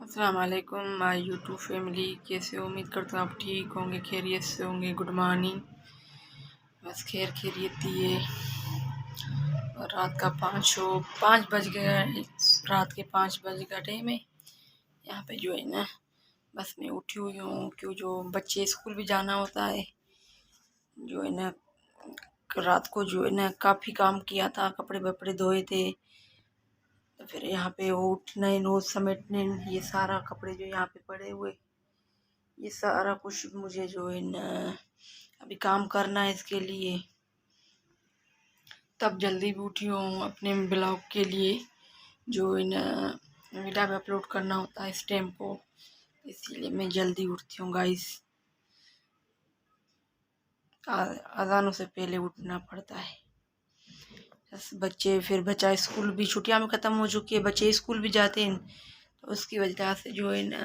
السلام علیکم مائی YouTube family, کیسے ہو؟ امید کرتا ہوں آپ ٹھیک ہوں گے، خیریت سے ہوں گے۔ گڈ مارننگ، بس خیریت ہی ہے۔ اور رات کا 5 بج گیا ہے، رات کے 5 بجے کا ٹائم ہے۔ یہاں پہ جو ہے نا بس میں اٹھی ہوئی ہوں، کیوں جو بچے اسکول بھی جانا ہوتا ہے، جو ہے نا رات کو جو ہے نا کافی کام کیا تھا، کپڑے وپڑے دھوئے تھے، تو پھر یہاں پہ اٹھنا روز سمیٹنے، یہ سارا کپڑے جو یہاں پہ پڑے ہوئے، یہ سارا کچھ مجھے جو ہے نا ابھی کام کرنا ہے اس کے لیے۔ تب جلدی بھی اٹھی ہوں اپنے بلاگ کے لیے، جو ہے نا ویڈیو بھی اپلوڈ کرنا ہوتا ہے اس ٹائم کو، اسی لیے میں جلدی اٹھتی ہوں گائز۔ اذانوں سے پہلے اٹھنا پڑتا ہے۔ بس بچے پھر بچہ اسکول بھی چھٹیاں میں ختم ہو چکی ہے، بچے اسکول بھی جاتے ہیں، تو اس کی وجہ سے جو ہے نا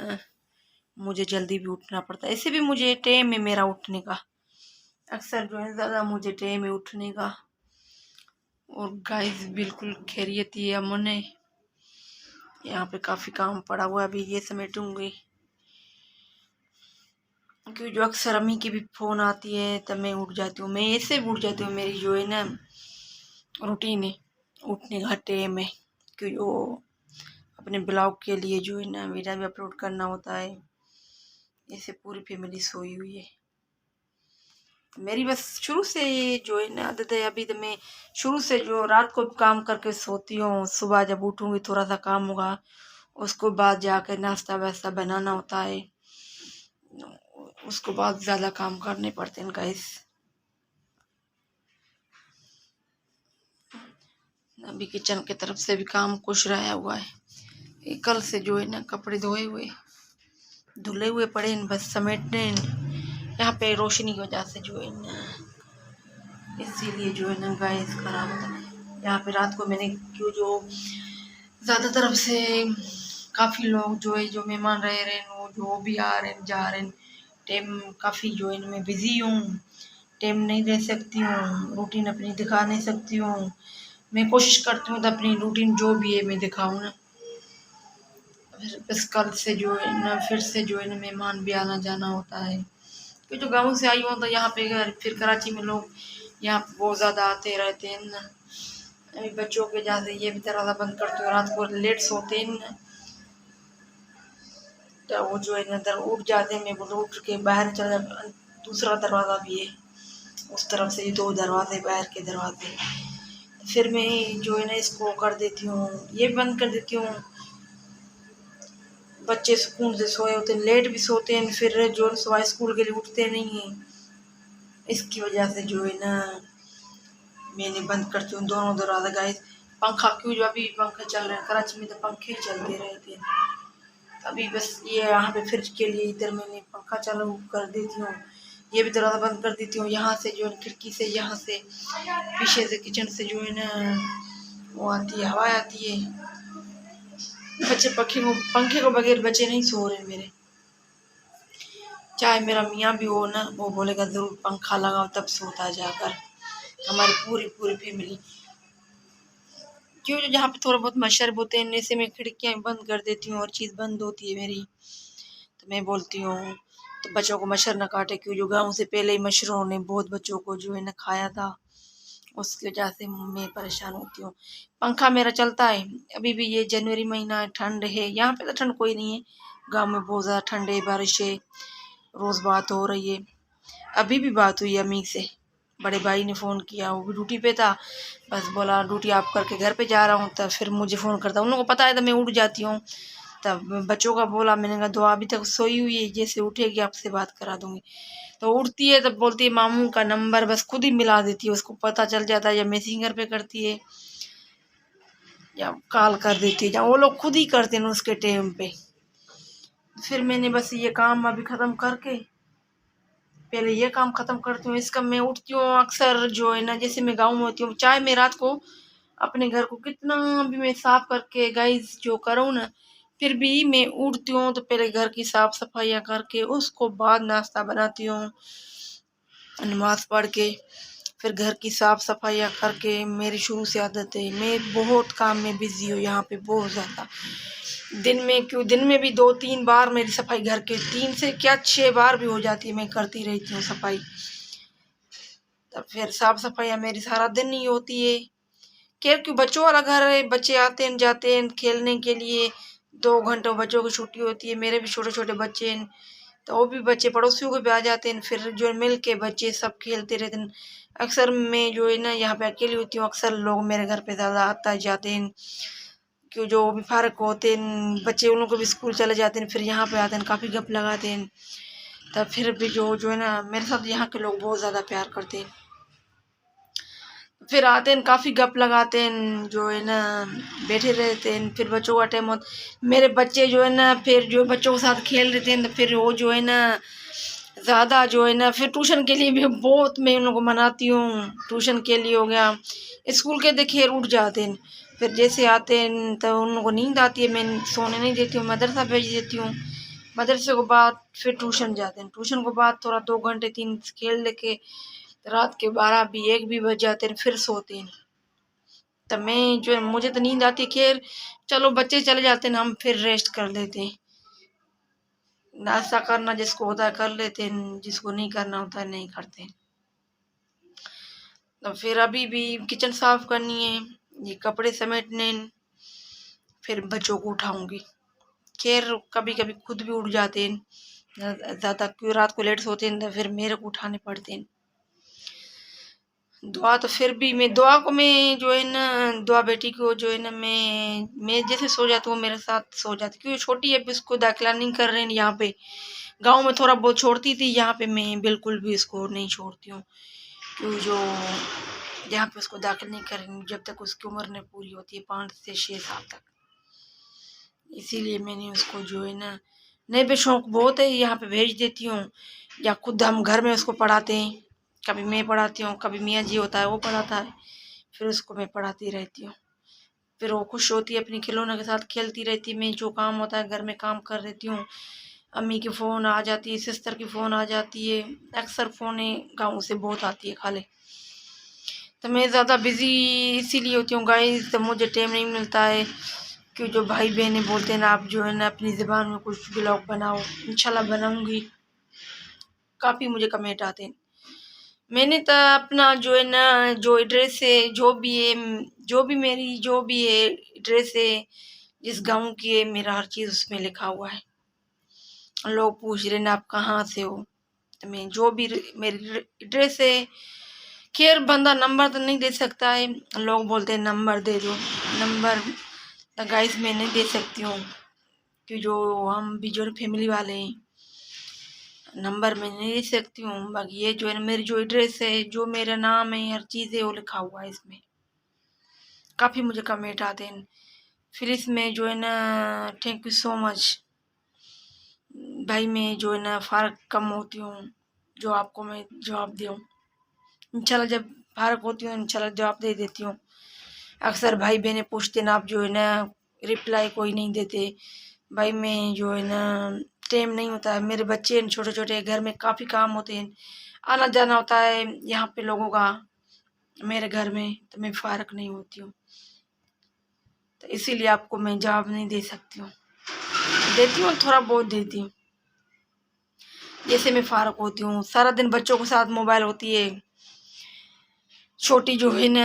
مجھے جلدی بھی اٹھنا پڑتا ہے۔ ایسے بھی مجھے ٹائم ہے میرا اٹھنے کا، اکثر جو ہے زیادہ مجھے ٹائم ہے اٹھنے کا۔ اور گائز بالکل خیریت ہی ہے، امن ہے۔ یہاں پہ کافی کام پڑا ہوا ہے، ابھی یہ سمیٹوں گی، کیونکہ جو اکثر امی کی بھی فون آتی ہے تب میں اٹھ جاتی ہوں، میں ایسے بھی اٹھ جاتی ہوں، میری جو ہے نا روٹین ہے اٹھنے کا ٹائم ہے، کہ جو اپنے بلاگ کے لیے جو ہے نا ویڈیو بھی اپلوڈ کرنا ہوتا ہے۔ ایسے پوری فیملی سوئی ہوئی ہے، میری بس شروع سے جو ہے نا عادت ہے۔ ابھی تو میں شروع سے جو رات کو کام کر کے سوتی ہوں، صبح جب اٹھوں گی تھوڑا سا کام ہوگا، اس کو بعد جا کے ناشتہ واشتہ بنانا ہوتا ہے، اس کو بعد زیادہ کام کرنے پڑتے ہیں گائز۔ ابھی کچن کی طرف سے بھی کام کچھ رہا ہوا ہے، کل سے جو ہے نا کپڑے دھلے ہوئے پڑے ہیں، بس سمیٹنے ہیں۔ یہاں پہ روشنی کی وجہ سے جو ہے نا اسی لیے جو ہے نا گیس خراب ہوتا ہے۔ یہاں پہ رات کو میں نے کیوں جو زیادہ طرف سے کافی لوگ جو ہے جو مہمان رہ رہے ہیں، وہ جو بھی آ رہے ہیں جا رہے ہیں، ٹائم کافی جو ہے میں بزی ہوں، ٹائم نہیں دے سکتی ہوں، روٹین اپنی دکھا نہیں سکتی ہوں۔ میں کوشش کرتی ہوں تو اپنی روٹین جو بھی ہے میں دکھاؤں نا۔ بس کل سے جو ہے نا پھر سے جو ہے نا مہمان بھی آنا جانا ہوتا ہے، کیونکہ جو گاؤں سے آئی ہوں تو یہاں پہ پھر کراچی میں لوگ یہاں پہ بہت زیادہ آتے رہتے ہیں نا۔ ابھی بچوں کے وجہ سے یہ بھی دروازہ بند کرتے ہیں، رات کو لیٹ سوتے ہیں نا، تو وہ جو ہے نا اٹھ جاتے ہیں، میں بولتا اٹھ کے باہر چل جاتا۔ دوسرا دروازہ بھی ہے اس طرف سے، 2 دروازے باہر کے دروازے، پھر میں جو ہے نا اس کو کر دیتی ہوں، یہ بند کر دیتی ہوں۔ بچے سکون سے سوئے ہوتے ہیں، لیٹ بھی سوتے ہیں، پھر جو صبح اسکول کے لیے اٹھتے نہیں ہیں، اس کی وجہ سے جو ہے نا میں نے بند کرتی ہوں دونوں دروازے گائز۔ پنکھا کیوں جو ابھی پنکھا چل رہا ہے کراچی میں، تو پنکھے چلتے رہتے ہیں، ابھی بس یہ یہاں پہ فریج کے لیے ادھر میں نے پنکھا چالو کر دیتی ہوں، یہ بھی دروازہ بند کر دیتی ہوں۔ یہاں سے جو ہے کھڑکی سے، یہاں سے پیچھے سے کچن سے جو ہے نا وہ آتی ہے، ہوا آتی ہے۔ بچے پنکھے کو بغیر بچے نہیں سو رہے میرے، چاہے میرا میاں بھی ہو نا، وہ بولے گا ضرور پنکھا لگاؤ تب سوتا جا کر۔ ہماری پوری فیملی کیوں جو جہاں پہ تھوڑا بہت مچھر ہوتے ہیں ایسے میں کھڑکیاں بند کر دیتی ہوں، اور چیز بند ہوتی ہے میری، تو میں بولتی ہوں تو بچوں کو مچھر نہ کاٹے، کیوں جو گاؤں سے پہلے ہی مچھروں نے بہت بچوں کو جو ہے نا کھایا تھا، اس کی وجہ سے میں پریشان ہوتی ہوں۔ پنکھا میرا چلتا ہے، ابھی بھی یہ جنوری مہینہ ٹھنڈ ہے، یہاں پہ تو ٹھنڈ کوئی نہیں ہے، گاؤں میں بہت زیادہ ٹھنڈ ہے، بارش ہے، روز بات ہو رہی ہے۔ ابھی بھی بات ہوئی امی سے، بڑے بھائی نے فون کیا، وہ بھی ڈیوٹی پہ تھا، بس بولا ڈیوٹی آپ کر کے گھر پہ جا رہا ہوں، تو پھر مجھے فون کرتا، ان لوگوں کو پتہ ہے تو میں اٹھ جاتی ہوں۔ تب بچوں کا بولا، میں نے کہا دعا ابھی تک سوئی ہوئی ہے، جیسے اٹھے گی آپ سے بات کرا دوں گی، تو اٹھتی ہے تب بولتی ہے ماموں کا نمبر، بس خود ہی ملا دیتی ہے، اس کو پتہ چل جاتا ہے، یا میسنجر پہ کرتی ہے یا کال کر دیتی ہے، یا وہ لوگ خود ہی کرتے ہیں اس کے ٹائم پہ۔ پھر میں نے بس یہ کام ابھی ختم کر کے پہلے یہ کام ختم کرتی ہوں، اس کا میں اٹھتی ہوں اکثر جو ہے نا، جیسے میں گاؤں میں ہوتی ہوں، چاہے میں رات کو اپنے گھر کو کتنا بھی میں صاف کر کے گائز جو کروں نا، پھر بھی میں اٹھتی ہوں تو پہلے گھر کی صاف صفائیاں کر کے اس کو بعد ناشتہ بناتی ہوں، نماز پڑھ کے پھر گھر کی صاف صفائیاں کر کے، میری شروع سے عادت ہے، میں بہت کام میں بزی ہوں یہاں پہ بہت زیادہ، دن میں بھی 2-3 بار میری صفائی گھر کے 3 سے کیا 6 بار بھی ہو جاتی ہے، میں کرتی رہتی ہوں صفائی. تب پھر صاف صفائی میری سارا دن ہی ہوتی ہے. کیوں بچوں والا گھر ہے، بچے آتے ہیں جاتے ہیں کھیلنے کے لیے. 2 گھنٹوں بچوں کی چھٹی ہوتی ہے. میرے بھی چھوٹے چھوٹے بچے ہیں تو وہ بھی بچے پڑوسیوں کے بھی آ جاتے ہیں، پھر جو مل کے بچے سب کھیلتے رہتے ہیں. اکثر میں جو ہے نا یہاں پہ اکیلی ہوتی ہوں، اکثر لوگ میرے گھر پہ زیادہ آتا جاتے ہیں، کیوں جو بھی فارغ ہوتے ہیں بچے ان لوگ کو بھی اسکول چلے جاتے ہیں، پھر یہاں پہ آتے ہیں کافی گپ لگاتے ہیں. تب پھر بھی جو ہے نا میرے ساتھ یہاں کے لوگ بہت زیادہ پیار کرتے ہیں. پھر آتے ہیں کافی گپ لگاتے ہیں، جو ہے نا بیٹھے رہتے ہیں. پھر بچوں کا ٹائم ہوتا میرے بچے جو ہے نا پھر جو بچوں کے ساتھ کھیل رہتے ہیں تو پھر وہ جو ہے نا زیادہ جو ہے نا پھر ٹیوشن کے لیے بھی بہت میں ان لوگوں کو مناتی ہوں. ٹیوشن کے لیے ہو گیا، اسکول کے خیر اٹھ جاتے ہیں، پھر جیسے آتے ہیں تو ان لوگوں کو نیند آتی ہے، میں سونے نہیں دیتی ہوں، مدرسہ بھیج دیتی ہوں. مدرسے کے بعد پھر ٹیوشن جاتے ہیں. ٹیوشن کے بعد تھوڑا 2 گھنٹے 3 کھیل لے کے رات کے 12 بھی 1 بھی بج جاتے ہیں، پھر سوتے ہیں. تب میں جو مجھے تو نیند آتی ہے، خیر چلو بچے چلے جاتے ہیں ہم پھر ریسٹ کر لیتے ہیں. ناشتہ کرنا جس کو ہوتا ہے کر لیتے ہیں، جس کو نہیں کرنا ہوتا ہے نہیں کرتے. تو پھر ابھی بھی کچن صاف کرنی ہے، یہ کپڑے سمیٹنے، پھر بچوں کو اٹھاؤں گی. خیر کبھی کبھی خود بھی اٹھ جاتے ہیں زیادہ، کیوں رات کو لیٹ سوتے ہیں تو پھر میرے کو اٹھانے پڑتے ہیں. دعا تو پھر بھی میں دعا کو میں جو ہے نا دعا بیٹی کو جو ہے نا میں جیسے سو جاتی ہوں میرے ساتھ سو جاتی، کیوں چھوٹی ہے اس کو داخلہ نہیں کر رہے ہیں یہاں پہ. گاؤں میں تھوڑا بہت چھوڑتی تھی، یہاں پہ میں بالکل بھی اس کو نہیں چھوڑتی ہوں، کیوں جو یہاں پہ اس کو داخل نہیں کریں گے جب تک اس کی عمر نہیں پوری ہوتی ہے 5 سے 6 سال تک. اسی لیے میں نے اس کو جو ہے نا نہیں بھی شوق بہت ہے یہاں پہ بھیج دیتی ہوں، یا خود ہم گھر میں اس کو پڑھاتے ہیں. کبھی میں پڑھاتی ہوں، کبھی میاں جی ہوتا ہے وہ پڑھاتا ہے، پھر اس کو میں پڑھاتی رہتی ہوں. پھر وہ خوش ہوتی ہے، اپنی کھلونوں کے ساتھ کھیلتی رہتی. میں جو کام ہوتا ہے گھر میں کام کر رہتی ہوں. امی کی فون آ جاتی ہے، سسٹر کی فون آ جاتی ہے، اکثر فونیں گاؤں سے بہت آتی ہے خالے. تو میں زیادہ بزی اسی لیے ہوتی ہوں گائز، تو مجھے ٹائم نہیں ملتا ہے. کیوں جو بھائی بہنیں بولتے ہیں نا آپ جو ہے نا اپنی زبان میں کچھ بلاگ بناؤ، انشاءاللہ بناؤں گی. کافی مجھے کمنٹ آتے ہیں. میں نے تو اپنا جو ہے نا جو ایڈریس ہے جو بھی ہے میری جو بھی ہے ایڈریس ہے جس گاؤں کی ہے، میرا ہر چیز اس میں لکھا ہوا ہے. لوگ پوچھ رہے نا آپ کہاں سے ہو، تو میں جو بھی میری ایڈریس ہے. خیر بندہ نمبر تو نہیں دے سکتا ہے، لوگ بولتے ہیں نمبر دے دو. نمبر تو گائز میں نہیں دے سکتی ہوں، کہ جو ہم بھی جو فیملی والے ہیں نمبر میں نہیں دے سکتی ہوں. باقی یہ جو ہے نا میری جو ایڈریس ہے جو میرا نام ہے ہر چیز ہے وہ لکھا ہوا ہے اس میں. کافی مجھے کمنٹ آتے ہیں. پھر اس میں جو ہے نا تھینک یو سو مچ بھائی. میں جو ہے نا فارغ کم ہوتی ہوں جو آپ کو میں جواب دوں، انشاءاللہ جب فارغ ہوتی ہوں انشاءاللہ جواب دے دیتی ہوں. اکثر بھائی بہنیں پوچھتے ہیں نا آپ جو ہے نا رپلائی کوئی نہیں دیتے. بھائی میں جو ہے نا ٹائم نہیں ہوتا ہے، میرے بچے ہیں چھوٹے چھوٹے، گھر میں کافی کام ہوتے ہیں، آنا جانا ہوتا ہے یہاں پہ لوگوں کا میرے گھر میں، تو میں فارغ نہیں ہوتی ہوں. تو اسی لیے آپ کو میں جواب نہیں دے سکتی ہوں. دیتی ہوں تھوڑا بہت دیتی ہوں. جیسے میں فارغ ہوتی ہوں سارا دن بچوں کے ساتھ موبائل ہوتی ہے. چھوٹی جو ہے نا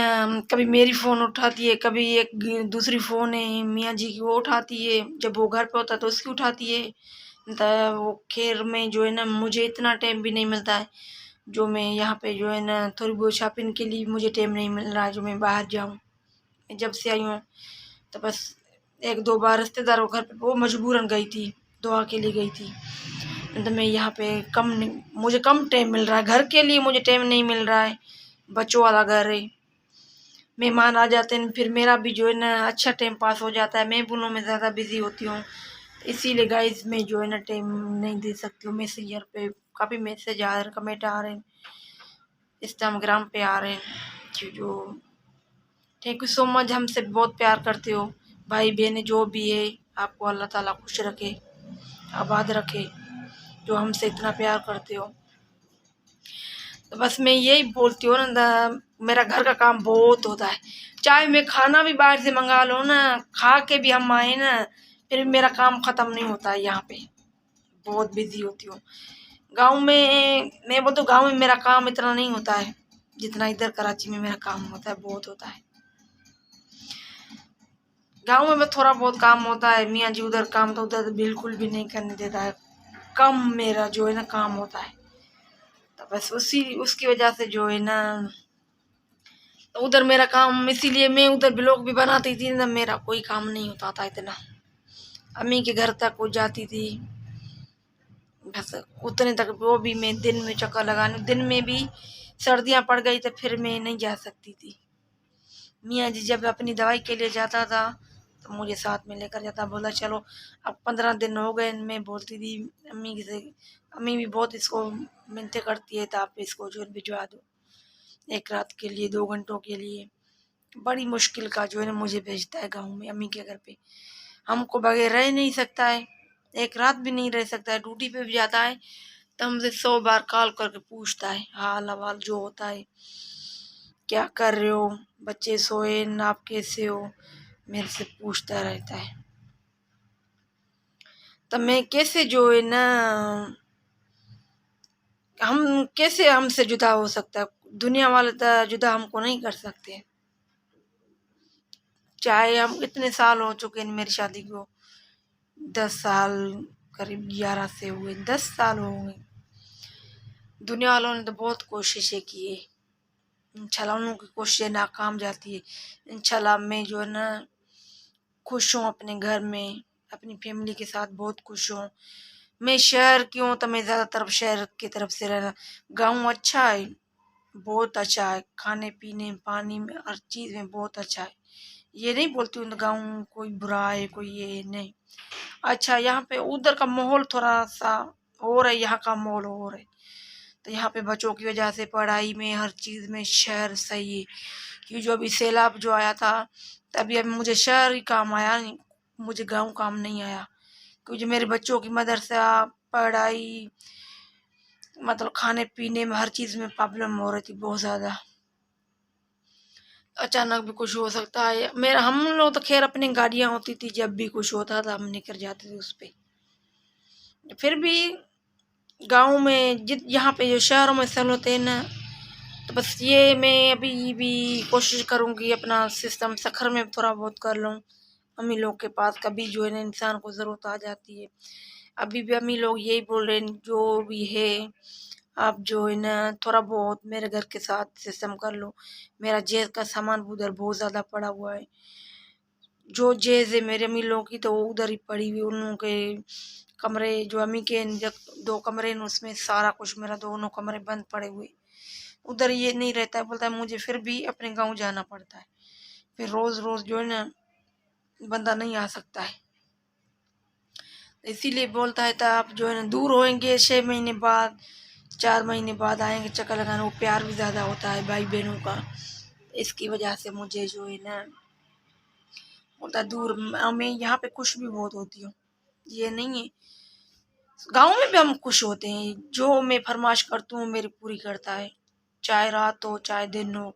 کبھی میری فون اٹھاتی ہے، کبھی ایک دوسری فون ہے میاں جی کی وہ اٹھاتی ہے، جب وہ گھر پہ ہوتا ہے تو اس کی اٹھاتی ہے. تو وہ خیر میں جو ہے نا مجھے اتنا ٹائم بھی نہیں ملتا ہے جو میں یہاں پہ جو ہے نا تھوڑی بہت شاپنگ کے لیے مجھے ٹائم نہیں مل رہا ہے جو میں باہر جاؤں. جب سے آئی ہوں تو بس 1-2 بار رشتے داروں گھر پہ وہ مجبوراً گئی تھی، دعا کے لیے گئی تھی. تو میں یہاں پہ مجھے کم ٹائم مل رہا ہے، گھر کے لیے مجھے ٹائم نہیں مل رہا ہے. بچوں والا گھر ہے، مہمان آ جاتے ہیں، پھر میرا بھی جو ہے نا اچھا ٹائم پاس ہو جاتا ہے. میں بولوں میں زیادہ بزی ہوتی ہوں، اسی لیے گائز میں جو ہے نا ٹائم نہیں دے سکتی ہوں. میسنجر پہ کافی میسج آ رہے ہیں، کمنٹ آ رہے ہیں، انسٹاگرام پہ آ رہے ہیں. جو تھینک یو سو مچ، ہم سے بہت پیار کرتے ہو بھائی بہن جو بھی ہے. آپ کو اللہ تعالیٰ خوش رکھے، آباد رکھے، جو ہم سے اتنا پیار کرتے ہو. تو بس میں یہی بولتی ہوں نا میرا گھر کا کام بہت ہوتا ہے. چاہے میں کھانا بھی باہر سے منگا لوں نا، کھا کے بھی ہم آئے نا پھر بھی میرا کام ختم نہیں ہوتا ہے یہاں پہ، بہت بزی ہوتی ہوں۔ گاؤں میں بولتا ہوں گاؤں میں میرا کام اتنا نہیں ہوتا ہے جتنا ادھر کراچی میں میرا کام ہوتا ہے، بہت ہوتا ہے۔ گاؤں میں تھوڑا بہت کام ہوتا ہے، میاں جی ادھر کام تو ادھر بالکل بھی نہیں کرنے دیتا ہے، کم میرا جو ہے نا کام ہوتا ہے، تو بس اس کی وجہ سے جو ہے نا ادھر میرا کام، اسی لیے میں ادھر بلاگ بھی بناتی تھی نا، میرا کوئی کام نہیں ہوتا تھا اتنا، امی کے گھر تک وہ جاتی تھی بس اتنے تک، وہ بھی میں دن میں چکر لگانے، دن میں بھی سردیاں پڑ گئی تو پھر میں نہیں جا سکتی تھی۔ میاں جی جب اپنی دوائی کے لیے جاتا تھا تو مجھے ساتھ میں لے کر جاتا، بولا چلو اب 15 دن ہو گئے، میں بولتی تھی امی سے، امی بھی بہت اس کو منتیں کرتی ہے تو آپ اس کو جو ہے بھجوا دو، ایک رات کے لیے 2 گھنٹوں کے لیے، بڑی مشکل کا جو ہے نا مجھے بھیجتا ہے گاؤں میں امی کے گھر پہ، ہم کو بغیر رہ نہیں سکتا ہے، ایک رات بھی نہیں رہ سکتا ہے، ڈیوٹی پہ بھی جاتا ہے تو ہم سے 100 بار کال کر کے پوچھتا ہے حال احوال جو ہوتا ہے، کیا کر رہے ہو، بچے سوئے نہ، آپ کیسے ہو، میرے سے پوچھتا رہتا ہے، تب میں کیسے جو ہے نا، ہم کیسے ہم سے جدا ہو سکتا ہے، دنیا والے تو جدا ہم کو نہیں کر سکتے، چاہے ہم اتنے سال ہو چکے ہیں میری شادی کو، 10 سال قریب 11 سے ہوئے، 10 سال ہو گئے، دنیا والوں نے تو بہت کوششیں کی ہے، انشاءاللہ انہوں کی کوششیں ناکام جاتی ہے، انشاءاللہ میں جو ہے نا خوش ہوں اپنے گھر میں، اپنی فیملی کے ساتھ بہت خوش ہوں، میں شہر کی ہوں تو میں زیادہ تر شہر کی طرف سے رہنا، گاؤں اچھا ہے، بہت اچھا ہے، کھانے پینے پانی میں ہر چیز میں بہت اچھا ہے، یہ نہیں بولتی ہوں گاؤں کوئی برا ہے کوئی یہ نہیں، اچھا یہاں پہ ادھر کا ماحول تھوڑا سا اور ہے، یہاں کا ماحول اور ہے، تو یہاں پہ بچوں کی وجہ سے پڑھائی میں ہر چیز میں شہر صحیح ہے، کیوں جو ابھی سیلاب جو آیا تھا تبھی ابھی مجھے شہر ہی کام آیا، مجھے گاؤں کام نہیں آیا، کیوں جو میرے بچوں کی مدرسہ پڑھائی مطلب کھانے پینے میں ہر چیز میں پرابلم ہو رہی تھی بہت زیادہ، اچانک بھی کچھ ہو سکتا ہے، ہم لوگ تو خیر اپنی گاڑیاں ہوتی تھی، جب بھی کچھ ہوتا تھا ہم نکل جاتے تھے اس پہ، پھر بھی گاؤں میں یہاں پہ جو شہروں میں سہولت ہے نا، تو بس یہ میں ابھی بھی کوشش کروں گی اپنا سسٹم سکھر میں تھوڑا بہت کر لوں، امی لوگ کے پاس کبھی جو ہے نا انسان کو ضرورت آ جاتی ہے، ابھی بھی امی لوگ یہی بول رہے ہیں جو بھی ہے آپ جو ہے نا تھوڑا بہت میرے گھر کے ساتھ سسٹم کر لو، میرا جیز کا سامان ادھر بہت زیادہ پڑا ہوا ہے، جو جیز ہے میرے امی لوگوں کی تو وہ ادھر ہی پڑی ہوئی، ان لوگوں کے کمرے جو امی کے 2 کمرے ہیں اس میں سارا کچھ میرا 2 کمرے بند پڑے ہوئے، ادھر یہ نہیں رہتا ہے، بولتا ہے مجھے پھر بھی اپنے گاؤں جانا پڑتا ہے، پھر روز روز جو ہے نا بندہ نہیں آ سکتا ہے، اسی لیے بولتا ہے تو آپ جو ہے نا دور ہوئیں گے 6 مہینے بعد 4 مہینے بعد آئیں گے چکر لگانا، وہ پیار بھی زیادہ ہوتا ہے بھائی بہنوں کا، اس کی وجہ سے مجھے جو ہے نا ہوتا دور، میں یہاں پہ خوش بھی بہت ہوتی ہوں، یہ نہیں ہے، گاؤں میں بھی ہم خوش ہوتے ہیں، جو میں فرمائش کرتی ہوں میری پوری کرتا ہے، چاہے رات ہو چاہے دن ہو،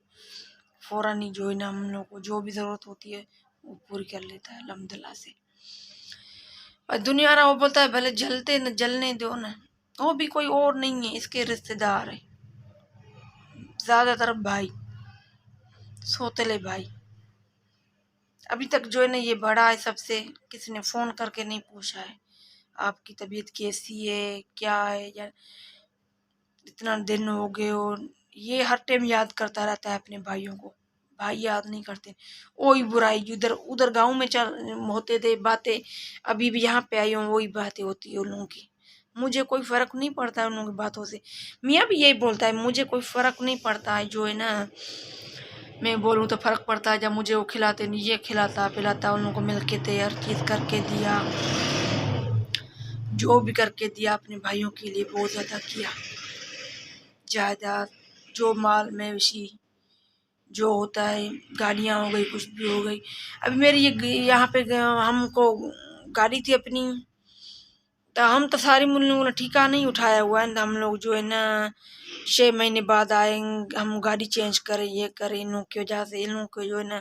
فوراً ہی جو ہے نا ہم لوگ کو جو بھی ضرورت ہوتی ہے وہ پوری کر لیتا ہے الحمدللہ سے، اور دنیا رہا وہ بولتا ہے بھلے جلتے نہ جلنے دو نا، وہ بھی کوئی اور نہیں ہے، اس کے رشتے دار ہے، زیادہ تر بھائی، سوتلے بھائی، ابھی تک جو ہے نا یہ بڑا ہے سب سے، کسی نے فون کر کے نہیں پوچھا ہے آپ کی طبیعت کیسی ہے کیا ہے، یا اتنا دن ہو گئے ہو، یہ ہر ٹائم یاد کرتا رہتا ہے اپنے بھائیوں کو، بھائی یاد نہیں کرتے، وہی برائی جو ادھر گاؤں میں ہوتے تھے باتیں، ابھی بھی یہاں پہ آئی ہوں وہی باتیں ہوتی ہیں ان لوگوں کی، مجھے کوئی فرق نہیں پڑتا ہے ان لوگوں کی باتوں سے، میاں بھی یہی بولتا ہے مجھے کوئی فرق نہیں پڑتا ہے، جو ہے نا میں بولوں تو فرق پڑتا ہے، جب مجھے وہ کھلاتے نہیں، یہ کھلاتا پلاتا ان لوگوں کو مل کے تھے، ہر چیز کر کے دیا، جو بھی کر کے دیا اپنے بھائیوں کے لیے بہت زیادہ کیا، جائیداد جو مال مویشی جو ہوتا ہے، گاڑیاں ہو گئی کچھ بھی ہو گئی، ابھی میری یہاں پہ ہم کو گاڑی تھی اپنی، تو ہم تو ساری لوگوں نے ٹھیکہ نہیں اٹھایا ہوا ہے، ہم لوگ جو ہے نا 6 مہینے بعد آئیں ہم گاڑی چینج کریں، یہ کریں، ان لوگوں کی وجہ سے ان لوگوں کو جو ہے نا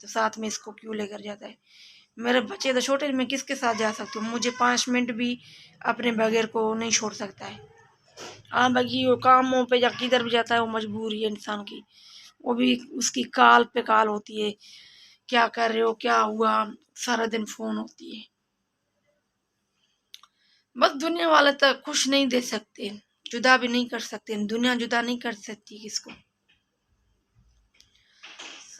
تو ساتھ میں اس کو کیوں لے کر جاتا ہے؟ میرے بچے تو چھوٹے، میں کس کے ساتھ جا سکتی ہوں؟ مجھے 5 منٹ بھی اپنے بغیر کو نہیں چھوڑ سکتا ہے۔ ہاں باقی وہ کاموں پہ یا کدھر بھی جاتا ہے، وہ مجبوری ہے انسان کی، وہ بھی اس کی کال پہ کال ہوتی ہے، کیا کر رہے ہو، کیا ہوا، سارا دن فون ہوتی ہے۔ بس دنیا والے تک خوش نہیں دے سکتے، جدا بھی نہیں کر سکتے، دنیا جدا نہیں کر سکتی کس کو۔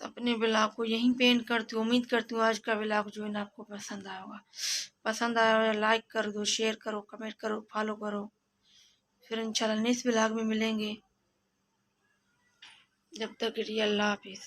اپنے بلاگ کو یہیں پینٹ کرتی ہوں، امید کرتی ہوں آج کا بلاگ جو ہے نا آپ کو پسند آیا ہوگا۔ پسند آیا ہو لائک کر دو، شیئر کرو، کمنٹ کرو، فالو کرو۔ پھر انشاءاللہ نیکسٹ بلاگ میں ملیں گے، جب تک کے لیے اللہ حافظ۔